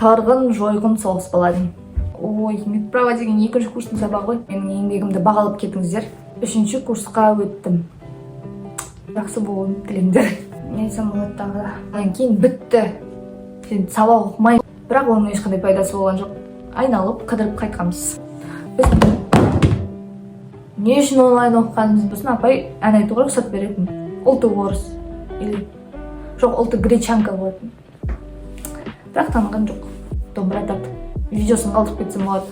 қырғын жойғын соғыс болады. Ой, медправа деген 2-ші курстың сабағы ғой. Менің еңбегімді бағалап кетіңіздер. 3-ші курсқа өттім. Жақсы болуын тілеңдер. Не айтсам болады тағы. Одан кейін бітті. Сен сабақ оқымай. Бірақ оның ешқандай пайдасы болған жоқ. Айналып, қыдырып қайтқанбыз. Не үшін онлайн оқығанымыз болсын, апай ән айтуға рұқсат беретін. Ұлты орыс. Или жоқ, ұлты гречанка болатын. Бірақ таныған жоқ. Домбыра тартып. Видеосын қалдырып кетсем болады.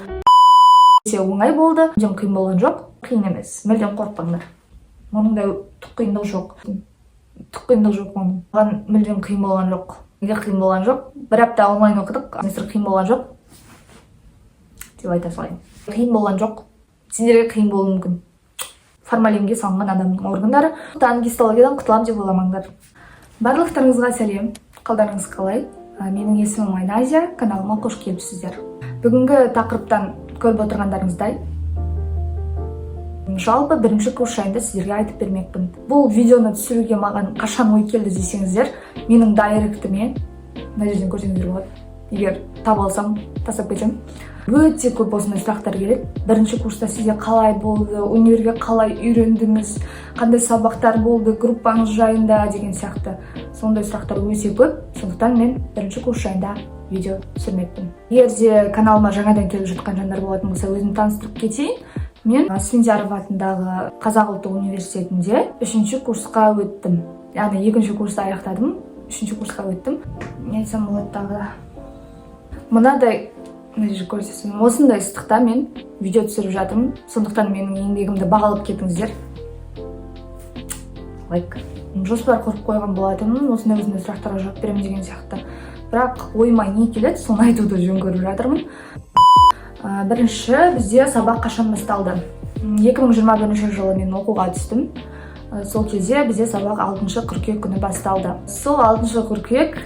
Оңай болды. Мүлдем қиын болған жоқ. Қиын емес. Мүлдем қорықпаңдар. Оның да түк қиындығы жоқ. Түк қиындығы жоқ оның. Оған мүлдем қиын болған жоқ. Неге қиын болған жоқ? Бір апта онлайн оқыдық. Семестр қиын болған жоқ. Деп айта салайын. Қиын болған жоқ. Сендерге қиын болуы мүмкін. Формалинге салынған адамның органдары. Гистологиядан құтыламын деп ойламаңдар. Барлықтарыңызға сәлем. Қалдарыңыз қалай? Менің есімім Айназия, каналыма қош келіпсіздер. Бүгінгі тақырыптан көріп отырғандарыңыздай, жалпы 1-ші курс жайында сіздерге айтып бермекпін. Бұл видеоны түсіруге маған қашан ой келді десеңіздер, менің дайректіме, мына жерден көрсеңіздер болады. Егер таба алсам, тастап кетемін. Өте көп осындай сұрақтар келеді. 1-ші курста сізде қалай болды, универге қалай үйрендіңіз, қандай сабақтар болды, группаңыз жайында деген сияқты. Сондай сұрақтар өте көп. Сондықтан мен 1-ші курс жайында видео түсірмекпін. Егер де каналыма жаңадан келіп жатқан жандар болатын болса, өзімді таныстырып кетейін. Мен Асфендияров атындағы Қазақ ұлттық университетінде 3-ші курсқа өттім. Яғни 2-ші курсты аяқтадым, 3-ші курсқа өттім. Не айтсам болады тағы. Мынадай көрсесін. Осындай ыстықта мен видео түсіріп жатырмын. Сондықтан менің еңбегімді бағалап кетіңіздер. Жоспар құрып қойған болатынмын. Осындай сұрақтарға жауап беремін деген сияқты. Бірақ ойыма не келеді, соны айтуды жөн көріп жатырмын. Бірінші, бізде сабақ қашан басталды. 2021 жылы мен оқуға түстім. Сол кезде бізде сабақ 6-шы қыркүйек күні басталды. Сол 6-шы қыркүйек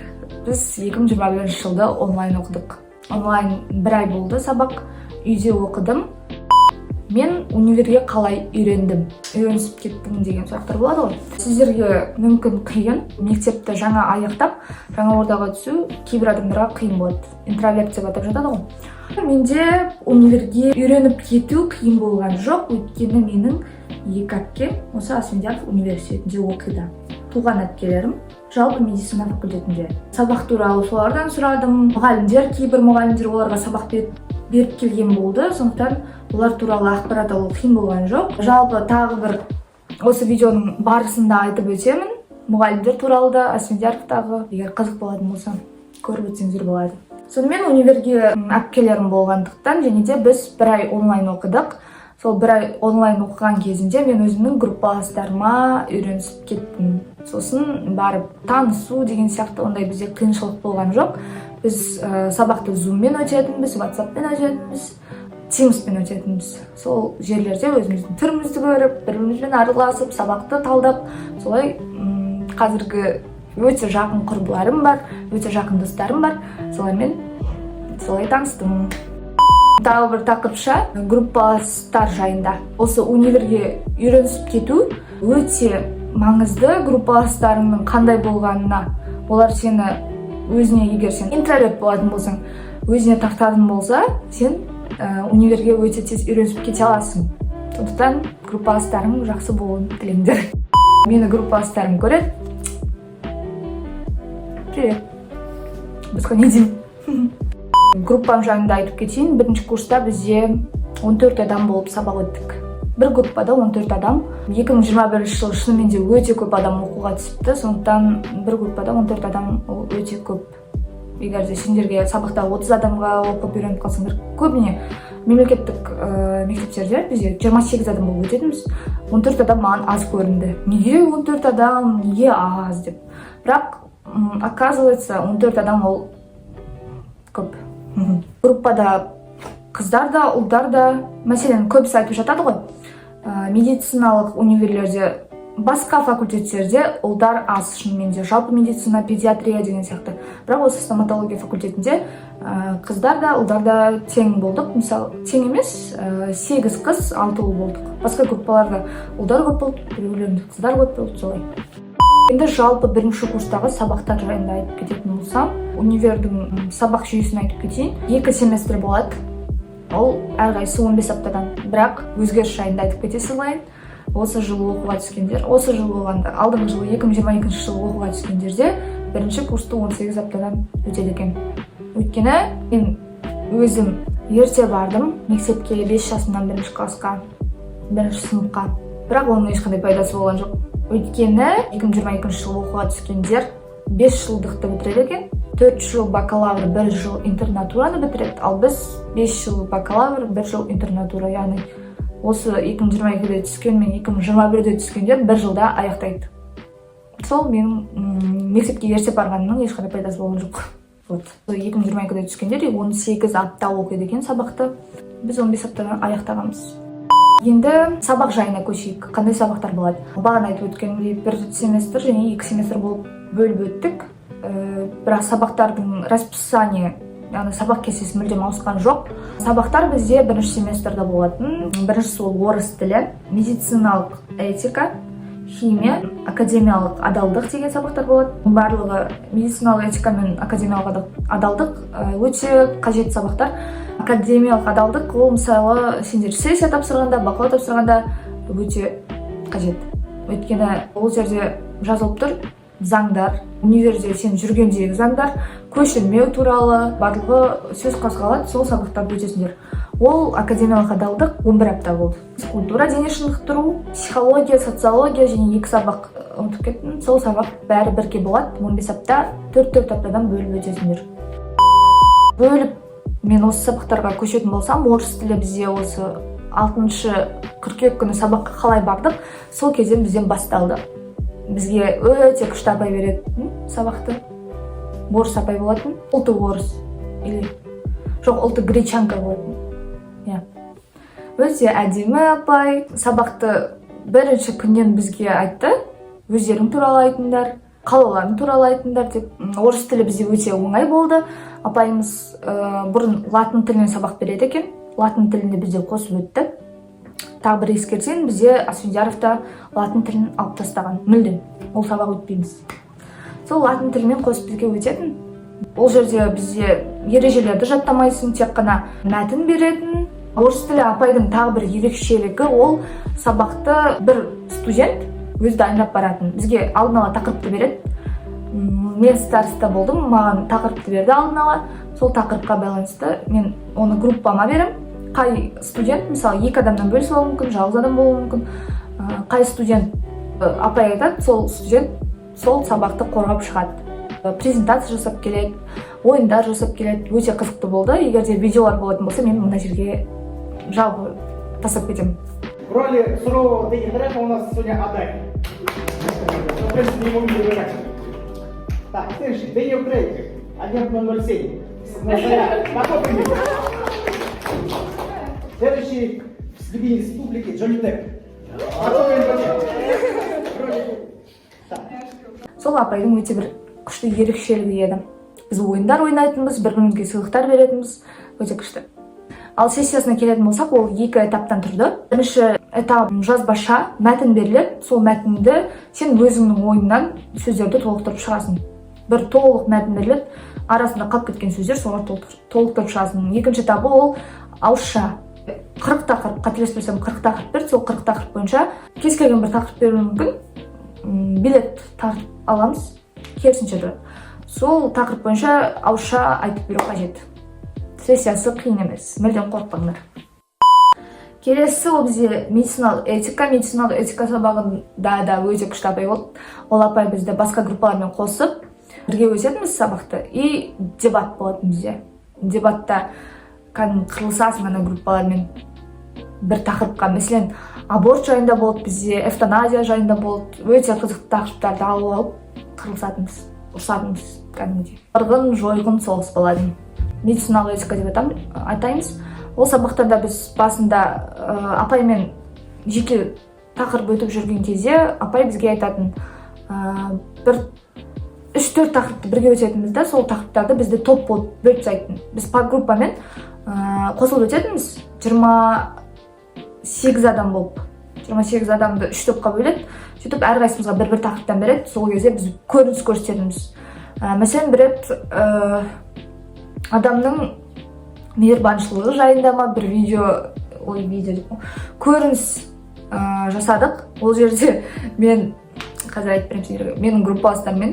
біз 2021 жылда онлайн оқыдық. Онлайн 1 ай болды сабақ, үйде оқыдым. Мен универге қалай үйренісіп кеттім деген сұрақтар болады ғой. Сіздерге мүмкін қиын, мектепті жаңа аяқтап, жаңа ортаға түсу кейбір адамдарға қиын болады. Интроверт деп атап жатады ғой. Менде универге үйреніп кету қиын болған жоқ, өйткені менің 2 әпкем осы Асфендияров университетінде оқиды. Туған әпкелерім жалпы медицина факультетінде. Сабақ туралы солардан сұрадым. Кейбір мұғалімдер оларға сабақ беріп келген болды. Сондықтан олар туралы ақпарат алу қиын болған жоқ. Жалпы тағы бір осы видеоның барысында айтып өтемін. Мұғалімдер туралы да Асфендияровтағы, егер қызық болатын болса, көріп өтсеңіздер болады. Сонымен универге әпкелерім болғандықтан және де біз 1 ай онлайн оқыдық. Сол 1 ай онлайн оқыған кезінде мен өзімнің группаластарыма үйренісіп кеттім. Сосын барып танысу деген сияқты ондай бізде қиыншылық болған жоқ. Біз сабақты Zoom-мен өтетінбіз, WhatsApp-пен өтетінбіз, Teams-пен өтетінбіз. Сол жерлерде өзіміздің түрімізді көріп, бірімізбен араласып, сабақты талдап, солай қазіргі өте жақын құрбыларым бар, өте жақын достарым бар. Солай таныстым. Тағы бір тақырыпша группаластар жайында. Осы универге үйренісіп кету өте маңызды. Группаластарыңның қандай болғанына, олар сені өзіне, егер сен интроверт болатын болсаң, өзіне тартатын болса, сен универге өте тез үйренісіп кете аласың. Сондықтан группаластарың жақсы болуын тілеңдер. Мені группаластарым көреді. Привет. Басқа не деймін? Группам жайында айтып кетейін. 1-ші курста бізде 14 адам болып сабақ өттік. Бір группада 14 адам. 2021 жыл шынымен де өте көп адам оқуға түсіпті. Сондықтан бір группада 14 адам өте көп. Егер де сендерге сабақта 30 адамға оқып үйреніп қалсаңдар, көбіне мемлекеттік мектептерде бізде 28 адам болып өтетінбіз. 14 адам маған аз көрінді. Неге 14 адам, неге аз деп. Бірақ оказывается 14 адам ол көп. Группада қыздар да, ұлдар да, мәселен көбісі айтып жатады ғой. Медициналық универлерде, басқа факультеттерде ұлдар аз, шынымен де жалпы медицина, педиатрия деген сияқты. Бірақ осы стоматология факультетінде қыздар да, ұлдар да тең болдық. Мысалы, тең емес, 8 қыз, 6 ұл болдық. Басқа группаларда ұлдар көп болды, біреулерінде қыздар көп болды, солай. Енді жалпы бірінші курстағы сабақтар жайында айтып кететін болсам, универдің сабақ жүйесін айтып кетейін. 2 семестр болады. Ол әрқайсысы 15 аптадан. Бірақ өзгеріс жайында айтып кете салайын. Осы жылы оқуға түскендер, осы жылы болғанда, алдыңғы жылы 2022 жылы оқуға түскендерде бірінші курсты 18 аптадан өтеді екен. Өйткені мен өзім ерте бардым мектепке 5 жасымнан 1 классқа, 1 сыныпқа. Бірақ оның ешқандай пайдасы болған жоқ. Өйткені 2022 жылы оқуға түскендер 5 жылдықты бітіреді екен. 4 жыл бакалавр, 1 жыл интернатураны бітіреді, ал біз 5 жыл бакалавр, 1 жыл интернатура, яғни осы 2022-де түскен мен 2021-де түскендер 1 жылда аяқтайды. Сол менің мектепке ерте барғанымның ешқандай пайдасы болған жоқ. 2022-де түскендер 18 апта оқиды екен сабақты. Біз 15 аптадан аяқтағанбыз. Енді сабақ жайына көшейік. Қандай сабақтар болады? Бағана айтып өткенімдей 1 семестр және 2 семестр болып бөліп өттік. Бірақ сабақтардың расписание, яғни сабақ кестесі мүлдем ауысқан жоқ. Сабақтар бізде 1 семестрда болатын. Біріншісі ол орыс тілі, медициналық этика, химия, академиялық адалдық деген сабақтар болады. Барлығы медициналық этика мен академиялық адалдық өте қажет сабақтар. Академиялық адалдық ол мысалы сендер сессия тапсырғанда, бақылау тапсырғанда өте қажет. Өйткені ол жерде жазылып тұр заңдар, универде сен жүргендегі заңдар, көшірмеу туралы барлығы сөз қозғалады, сол сабақтарды өтесіңдер. Ол академиялық адалдық 11 апта болды. Физкультура, дене шынықтыру, психология, социология және 2 сабақ ұмытып кеттім. Сол сабақ бәрі бірге болады. 15 апта, 4 аптадан бөліп өтесіңдер. Бөліп мен осы сабақтарға көшетін болсам, орыс тілі бізде осы 6 қыркүйек күні сабаққа қалай бардық, сол кезден бізден басталды. Бізге өте күшті апай беретін сабақты. Орыс апай болатын. Ұлты орыс. Жоқ, ұлты гречанка болатын. Өте әдемі апай. Сабақты бірінші күннен бізге айтты. Өздерің туралы айтыңдар, қалауларың туралы айтыңдар деп. Орыс тілі бізде өте оңай болды. Апайымыз бұрын латын тілінен сабақ береді екен. Латын тілінде бізде қосып өтті. Тағы бір ескертсең, бізде Асфендияровта латын тілін алып тастаған. Мүлдем. Ол сабақ өтпейміз. Сол латын тілімен қосып бізге өтетін. Ол жерде бізде ережелерді жаттамайсың, тек қана мәтін беретін. Орыс тілі апайдың тағы бір ерекшелігі, ол сабақты бір студент өзі дайындап баратын. Бізге алдын ала тақырыпты береді. Мен староста болдым, маған тақырыпты берді алдын ала. Сол тақырыпқа байланысты мен оны группама берем. Қай студент, мысалы 2 адамнан бөлісіп болуы мүмкін, жалғыз адам болуы мүмкін. Қай студент апай айтады, сол студент сол сабақты қорғап шығады. Презентация жасап келеді, ойындар жасап келеді. Өте қызықты болды. Егер де видеолар болатын болса, мен мына жерге жалпы тастап кетемін. В роли сурового тренера у нас сегодня Адай. В принципе, не могу не выбирать. Так, следующий. Дэниел Крейг, агент 007. Какой принцип? Следующий в среди республики Джонни Депп. Какой принцип? Сол апайдың өте бір күшті ерекшелігі еді. Біз ойындар ойнайтынбыз, бір-бірімізге сыйлықтар беретінбіз, өте күшті. Ал сессиясына келетін болсақ, ол 2 этаптан тұрды. Бірінші этап жазбаша мәтін беріледі. Сол мәтінді сен өзіңнің ойыңнан сөздерді толықтырып шығасың. Бір толық мәтін беріледі, арасында қалып кеткен сөздер соларды толықтырып шығасың. Екінші этабы ол ауызша. 40 тақырып, қателеспесем 40 тақырып берді. Сол 40 тақырып бойынша кез келген бір тақырып беруі мүмкін. Билет тартып аламыз, керісінше тұрады. Сол тақырып бойынша ауызша айтып беру қажет. Сессиясы қиын емес, мүлдем қорықпаңдар. Келесі ол бізде медициналық этика сабағында да өте күшті апай болды. Ол апай бізді басқа группалармен қосып, бірге өтетінбіз сабақты. И дебат болатын бізде. Дебатта қырылысасың ана группалармен бір тақырыпқа. Мәселен, аборт жайында болды бізде, эвтаназия жайында болды. Өте қызықты тақырыптарды алып қырылысатынбыз, ұрсатынбыз кәдімгідей. Қырғын, жойғын соғыс болады. Медициналық этика деп айтаймыз. Ол сабақтарда біз басында апаймен жеке тақырып өтіп жүрген кезде апай бізге айтатын бір 3-4 тақырыпты бірге өтетінбіз, сол тақырыптарды бізді топ болып бөліп тастайтын. Біз подгруппамен қосылып өтетінбіз. 28 адам болып. 28 адамды 3 топқа бөледі. сөйтіп әрқайсымызға бір тақырыптан береді, сол кезде біз көрініс көрсетеміз. Мәселен, бір рет адамның мейірбаншылығы жайында ма бір көрініс жасадық. Ол жерде мен қазір айтып беремін сендерге, менің группаластарыммен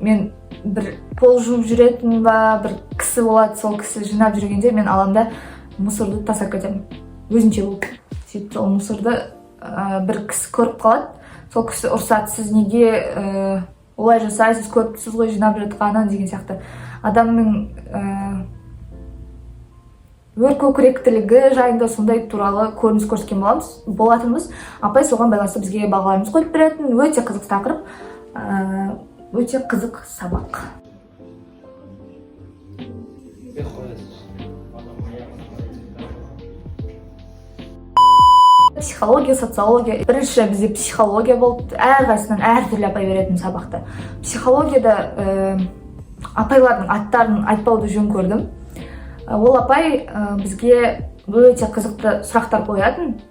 мен бір пол жуып жүретін ба, бір кісі болады, сол кісі жинап жүргенде мен аламда мусорды тастап кетемін, өзінше болып. Сөйтіп сол мусорды бір кісі көріп қалады, сол кісі ұрсады, сіз неге олай жасайсыз, көріпсіз ғой жинап жатқанын деген сияқты. Адамның өркөкіректілігі жайында сондай туралы көрініс көрсеткен болатынбыз. Апай соған байланысты бізге бағаларымыз қойып беретін. Өте қызық тақырып, өте қызық сабақ. Психология, социология. Бірінші бізде психология болды. Әрқайсынан әртүрлі апай беретін сабақты. Психологияда апайлардың аттарын айтпауды жөн көрдім. Ол апай бізге өте қызықты сұрақтар қоятын.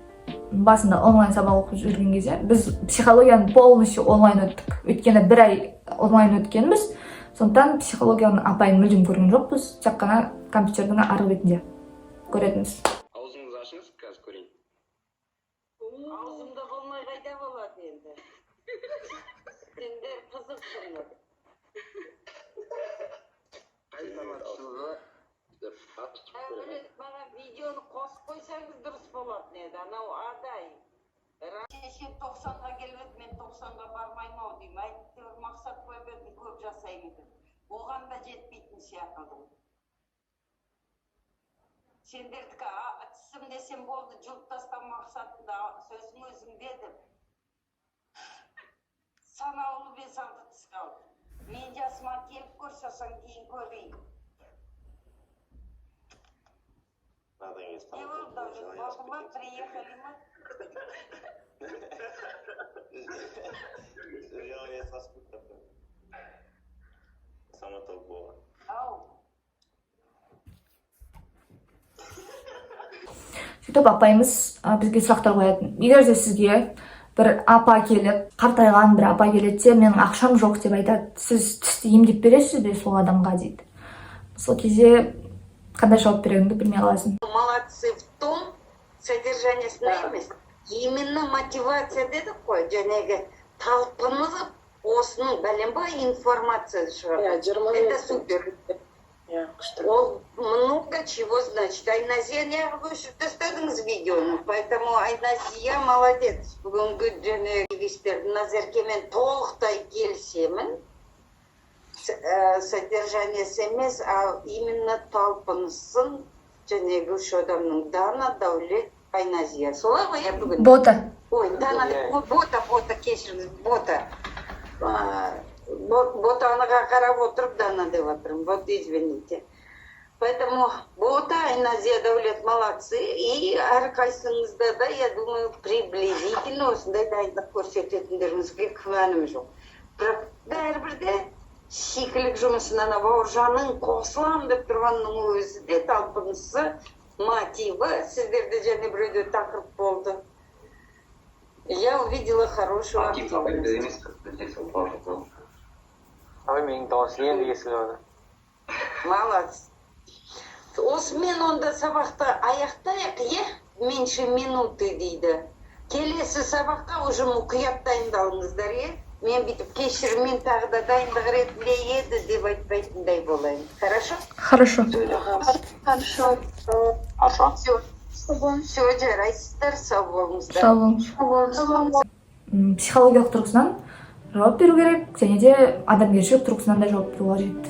Басында онлайн сабақ оқып жүрген кезде біз психологияны полностью онлайн өттік. Өйткені бір ай онлайн өткенбіз. Сондықтан психологияны апайын мүлдем көрген жоқпыз. Тек қана компьютердің арғы бетінде көретінбіз. Аузыңызды ашыңыз, қазір көрейін. Аузымда болмай қайда болады енді. Сендер қызықсыңдар. Маған видеоны қосып қойсаңыз дұрыс болатын еді. Анау адай. Шешем 90-ға келбеді, мен 90-ға бармаймын ау деймін. Әйтеуір мақсат қойып едім, көп жасаймын деп. Оған да жетпейтін сияқтымын. Сендердікі тісім десем болды, жұлып тастау мақсатында сөзім өзің дедім. Санаулы 5-6 тіс қалды. Мен жасыма келіп көрсесің кейін көрейін. Не болды, болды ма, приехали ма? Я соскучился. Сама толково. Ау. Сөйтіп апайымыз бізге сұрақтар қоятын. Егер де сізге бір апа келіп, қартайған бір апа келеді, менің ақшам жоқ деп айтады, сіз тісті емдеп бересіз бе сол адамға дейді. Сол кезде қандай жауап береріңді білмей қаласың. Молодцы в том, содержаниесінде емес, именно мотивация дедік қой, жәнегі талпынып осының бәлем ба информация шығарады. Это супер. Ол много чего значит. Айназия неғып өшіп тастадыңыз видеоны, поэтому Айназия молодец. Бүгінгі жәнегі назеркемен толықтай келісемін. Содержаниесі емес, а именно талпынысын жәнегі үш адамның Дана, Даулет, Айназия. Солай ғой я бүгін? Бота. Ой, Дана, бота, кешіріңіз, бота. Ботаныға қарап отырып Дана деп отырмын, вот извините. Поэтому бота, Айназия, Даулет молодцы, и әрқайсыңызда да, я думаю, приблизительно осындай дайындық көрсететіндеріңізге күмәнім жоқ. Бірақ бәрібірде шикілік жұмысынан Бауыржанның қосылам деп тұрғанның өзі де талпынысы, мотивы, сіздерде және біреуде тақырып болды. Я увидела хорошую активность. Ой, менің дауысы енді естіледі. Молодец. Осымен онда сабақты аяқтайық, меньше минуты дейді. Келесі сабаққа уже мұқият дайындалыңыздар, мен бүйтіп кешірмен тағы да дайындық ретінде еді деп айтпайтындай болайын. Хорошо? Хорошо. Хорошо. Хорошо. Все, жарайсыздар, сау болыңыздар. Сау болыңыз. Психологиялық тұрғысынан жауап беру керек, және де адамгершілік тұрғысынан да жауап беру қажет.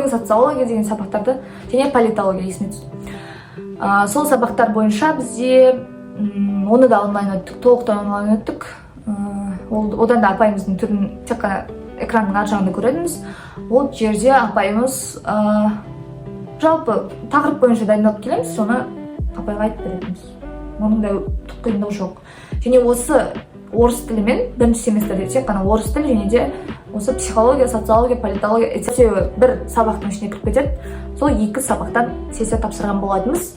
Социология деген сабақтарды және политология есіме түсті. Сол сабақтар бойынша бізде оны да онлайн өттік, толықтай онлайн өттік. Одан да апайымыздың түрін тек қана экранның ар жағында көредіңіз. Ол жерде апайымыз жалпы тақырып бойынша дайындалып келеміз, соны апайға айтып береміз. Оның да түк қиындығы жоқ. Және осы орыс тілімен бірінші семестрде тек қана орыс тілі және де осы психология, социология, политология, бір сабақтың ішіне кіріп кетеді. Сол 2 сабақтан сессия тапсырған болатынбыз.